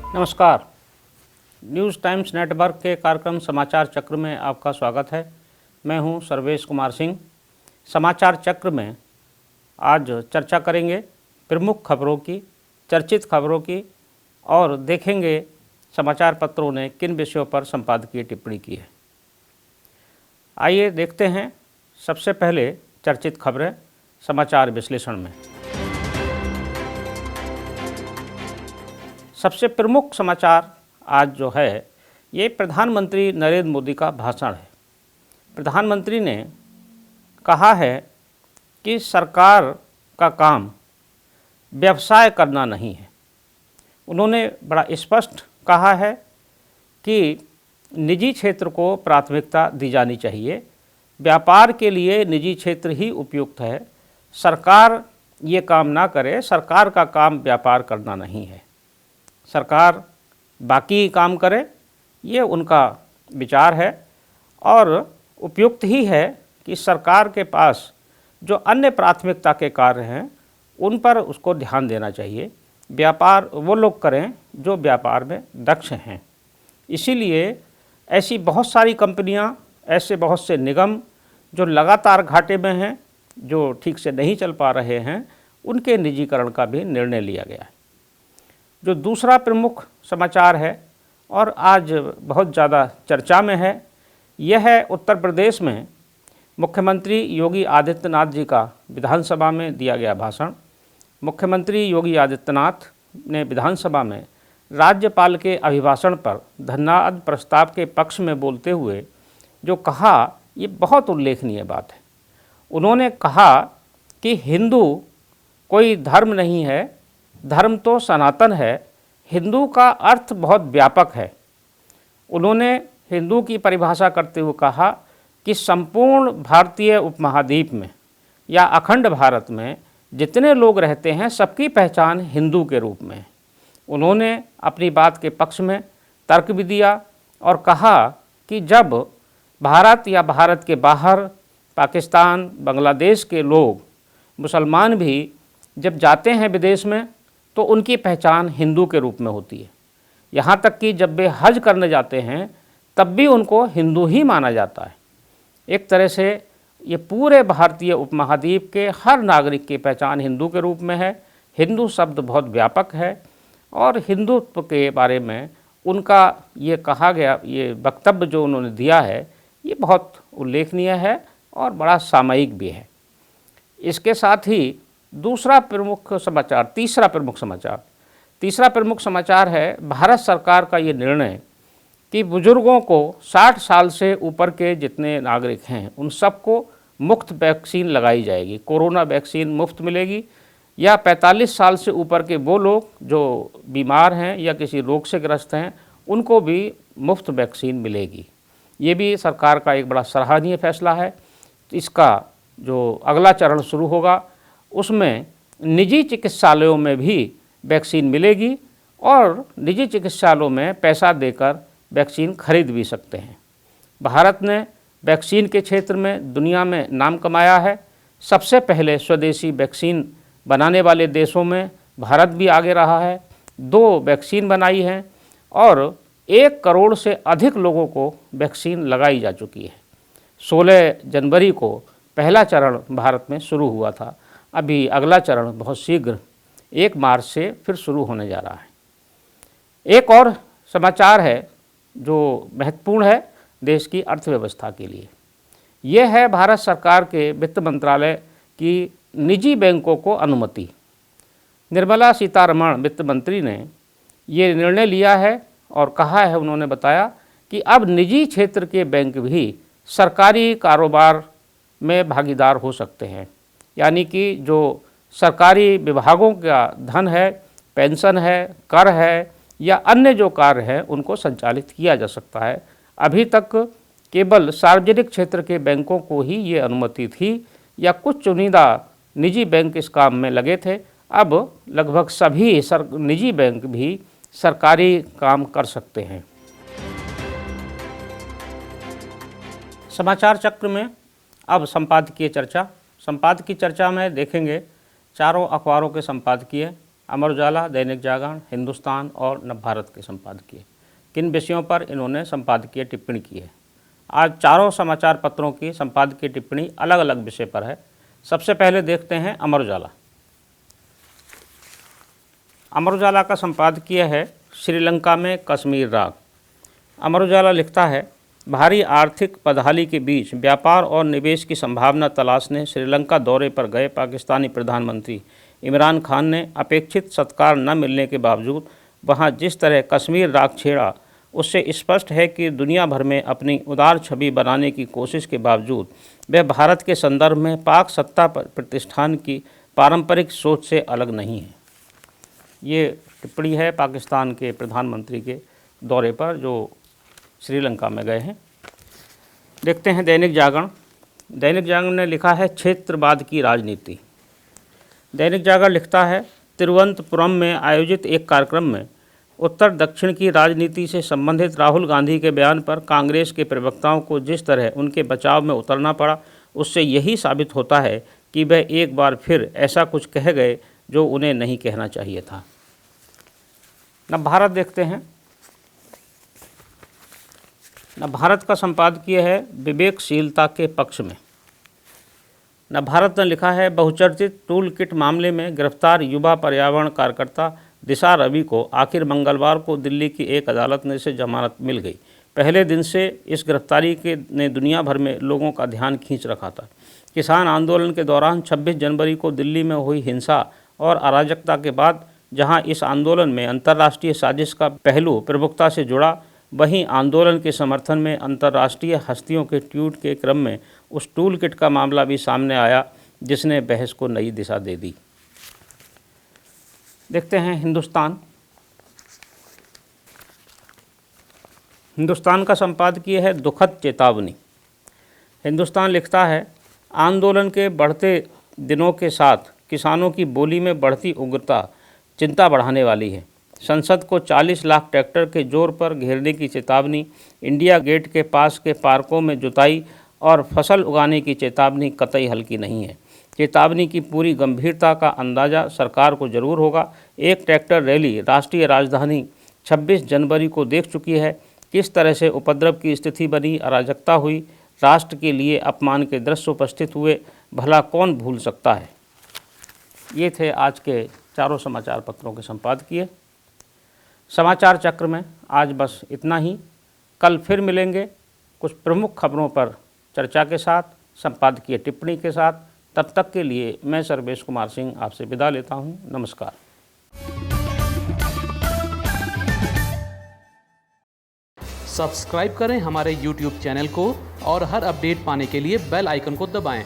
नमस्कार। News times network के कार्यक्रम समाचार चक्र में आपका स्वागत है। मैं हूं सर्वेश कुमार सिंह। समाचार चक्र में आज चर्चा करेंगे प्रमुख खबरों की, चर्चित खबरों की, और देखेंगे समाचार पत्रों ने किन विषयों पर संपादकीय टिप्पणी की है। आइए देखते हैं सबसे पहले चर्चित खबरें समाचार विश्लेषण में। सबसे प्रमुख समाचार आज जो है ये प्रधानमंत्री नरेंद्र मोदी का भाषण है। प्रधानमंत्री ने कहा है कि सरकार का काम व्यवसाय करना नहीं है। उन्होंने बड़ा स्पष्ट कहा है कि निजी क्षेत्र को प्राथमिकता दी जानी चाहिए। व्यापार के लिए निजी क्षेत्र ही उपयुक्त है। सरकार ये काम ना करे। सरकार का काम व्यापार करना नहीं है। सरकार बाकी काम करे, ये उनका विचार है और उपयुक्त ही है कि सरकार के पास जो अन्य प्राथमिकता के कार्य हैं उन पर उसको ध्यान देना चाहिए। व्यापार वो लोग करें जो व्यापार में दक्ष हैं। इसीलिए ऐसी बहुत सारी कंपनियां, ऐसे बहुत से निगम जो लगातार घाटे में हैं, जो ठीक से नहीं चल पा रहे हैं, उनके निजीकरण का भी निर्णय लिया गया है। जो दूसरा प्रमुख समाचार है और आज बहुत ज़्यादा चर्चा में है, यह है उत्तर प्रदेश में मुख्यमंत्री योगी आदित्यनाथ जी का विधानसभा में दिया गया भाषण। मुख्यमंत्री योगी आदित्यनाथ ने विधानसभा में राज्यपाल के अभिभाषण पर धन्यवाद प्रस्ताव के पक्ष में बोलते हुए जो कहा, ये बहुत उल्लेखनीय बात है। उन्होंने कहा कि हिंदू कोई धर्म नहीं है, धर्म तो सनातन है। हिंदू का अर्थ बहुत व्यापक है। उन्होंने हिंदू की परिभाषा करते हुए कहा कि संपूर्ण भारतीय उपमहाद्वीप में या अखंड भारत में जितने लोग रहते हैं सबकी पहचान हिंदू के रूप में है। उन्होंने अपनी बात के पक्ष में तर्क भी दिया और कहा कि जब भारत या भारत के बाहर पाकिस्तान, बांग्लादेश के लोग, मुसलमान भी जब जाते हैं विदेश में तो उनकी पहचान हिंदू के रूप में होती है। यहाँ तक कि जब वे हज करने जाते हैं तब भी उनको हिंदू ही माना जाता है। एक तरह से ये पूरे भारतीय उपमहाद्वीप के हर नागरिक की पहचान हिंदू के रूप में है। हिंदू शब्द बहुत व्यापक है और हिंदुत्व के बारे में उनका ये कहा गया, ये वक्तव्य जो उन्होंने दिया है, ये बहुत उल्लेखनीय है और बड़ा सामयिक भी है। इसके साथ ही तीसरा प्रमुख समाचार है भारत सरकार का ये निर्णय कि बुजुर्गों को 60 साल से ऊपर के जितने नागरिक हैं उन सबको मुफ्त वैक्सीन लगाई जाएगी। कोरोना वैक्सीन मुफ्त मिलेगी या 45 साल से ऊपर के वो लोग जो बीमार हैं या किसी रोग से ग्रस्त हैं उनको भी मुफ्त वैक्सीन मिलेगी। ये भी सरकार का एक बड़ा सराहनीय फैसला है। इसका जो अगला चरण शुरू होगा उसमें निजी चिकित्सालयों में भी वैक्सीन मिलेगी और निजी चिकित्सालयों में पैसा देकर वैक्सीन खरीद भी सकते हैं। भारत ने वैक्सीन के क्षेत्र में दुनिया में नाम कमाया है। सबसे पहले स्वदेशी वैक्सीन बनाने वाले देशों में भारत भी आगे रहा है। 2 वैक्सीन बनाई हैं और 1 करोड़ से अधिक लोगों को वैक्सीन लगाई जा चुकी है। 16 जनवरी को पहला चरण भारत में शुरू हुआ था। अभी अगला चरण बहुत शीघ्र 1 मार्च से फिर शुरू होने जा रहा है। एक और समाचार है जो महत्वपूर्ण है देश की अर्थव्यवस्था के लिए। यह है भारत सरकार के वित्त मंत्रालय की निजी बैंकों को अनुमति। निर्मला सीतारमण वित्त मंत्री ने ये निर्णय लिया है और कहा है, उन्होंने बताया कि अब निजी क्षेत्र के बैंक भी सरकारी कारोबार में भागीदार हो सकते हैं। यानी कि जो सरकारी विभागों का धन है, पेंशन है, कर है या अन्य जो कार्य हैं उनको संचालित किया जा सकता है। अभी तक केवल सार्वजनिक क्षेत्र के बैंकों को ही ये अनुमति थी या कुछ चुनिंदा निजी बैंक इस काम में लगे थे। अब लगभग सभी निजी बैंक भी सरकारी काम कर सकते हैं। समाचार चक्र में अब संपादकीय चर्चा में देखेंगे चारों अखबारों के संपादकीय अमर उजाला, दैनिक जागरण, हिंदुस्तान और नवभारत के संपादकीय। किन विषयों पर इन्होंने संपादकीय टिप्पणी की है? आज चारों समाचार पत्रों की संपादकीय टिप्पणी अलग अलग विषय पर है। सबसे पहले देखते हैं अमर उजाला। अमर उजाला का संपादकीय है श्रीलंका में कश्मीर राग। अमर उजाला लिखता है, भारी आर्थिक बदहाली के बीच व्यापार और निवेश की संभावना तलाशने श्रीलंका दौरे पर गए पाकिस्तानी प्रधानमंत्री इमरान खान ने अपेक्षित सत्कार न मिलने के बावजूद वहां जिस तरह कश्मीर राग छेड़ा, उससे स्पष्ट है कि दुनिया भर में अपनी उदार छवि बनाने की कोशिश के बावजूद वह भारत के संदर्भ में पाक सत्ता प्रतिष्ठान की पारंपरिक सोच से अलग नहीं है। ये टिप्पणी है पाकिस्तान के प्रधानमंत्री के दौरे पर जो श्रीलंका में गए हैं। देखते हैं दैनिक जागरण। दैनिक जागरण ने लिखा है, क्षेत्रवाद की राजनीति। दैनिक जागरण लिखता है, तिरुवनंतपुरम में आयोजित एक कार्यक्रम में उत्तर दक्षिण की राजनीति से संबंधित राहुल गांधी के बयान पर कांग्रेस के प्रवक्ताओं को जिस तरह उनके बचाव में उतरना पड़ा, उससे यही साबित होता है कि वह एक बार फिर ऐसा कुछ कह गए जो उन्हें नहीं कहना चाहिए था। नवभारत देखते हैं। नवभारत का संपादकीय है विवेकशीलता के पक्ष में। नवभारत ने लिखा है, बहुचर्चित टूल किट मामले में गिरफ्तार युवा पर्यावरण कार्यकर्ता दिशा रवि को आखिर मंगलवार को दिल्ली की एक अदालत ने से जमानत मिल गई। पहले दिन से इस गिरफ्तारी के ने दुनिया भर में लोगों का ध्यान खींच रखा था। किसान आंदोलन के दौरान 26 जनवरी को दिल्ली में हुई हिंसा और अराजकता के बाद जहां इस आंदोलन में अंतर्राष्ट्रीय साजिश का पहलू प्रमुखता से जुड़ा, वहीं आंदोलन के समर्थन में अंतर्राष्ट्रीय हस्तियों के ट्वीट के क्रम में उस टूल किट का मामला भी सामने आया जिसने बहस को नई दिशा दे दी। देखते हैं हिंदुस्तान। हिंदुस्तान का संपादकीय है दुखद चेतावनी। हिंदुस्तान लिखता है, आंदोलन के बढ़ते दिनों के साथ किसानों की बोली में बढ़ती उग्रता चिंता बढ़ाने वाली है। संसद को 40 लाख ट्रैक्टर के जोर पर घेरने की चेतावनी, इंडिया गेट के पास के पार्कों में जुताई और फसल उगाने की चेतावनी कतई हल्की नहीं है। चेतावनी की पूरी गंभीरता का अंदाज़ा सरकार को जरूर होगा। एक ट्रैक्टर रैली राष्ट्रीय राजधानी 26 जनवरी को देख चुकी है। किस तरह से उपद्रव की स्थिति बनी, अराजकता हुई, राष्ट्र के लिए अपमान के दृश्य उपस्थित हुए, भला कौन भूल सकता है। ये थे आज के चारों समाचार पत्रों के संपादकीय। समाचार चक्र में आज बस इतना ही। कल फिर मिलेंगे कुछ प्रमुख खबरों पर चर्चा के साथ, संपादकीय टिप्पणी के साथ। तब तक के लिए मैं सर्वेश कुमार सिंह आपसे विदा लेता हूँ। नमस्कार। सब्सक्राइब करें हमारे YouTube चैनल को और हर अपडेट पाने के लिए बेल आइकन को दबाएं।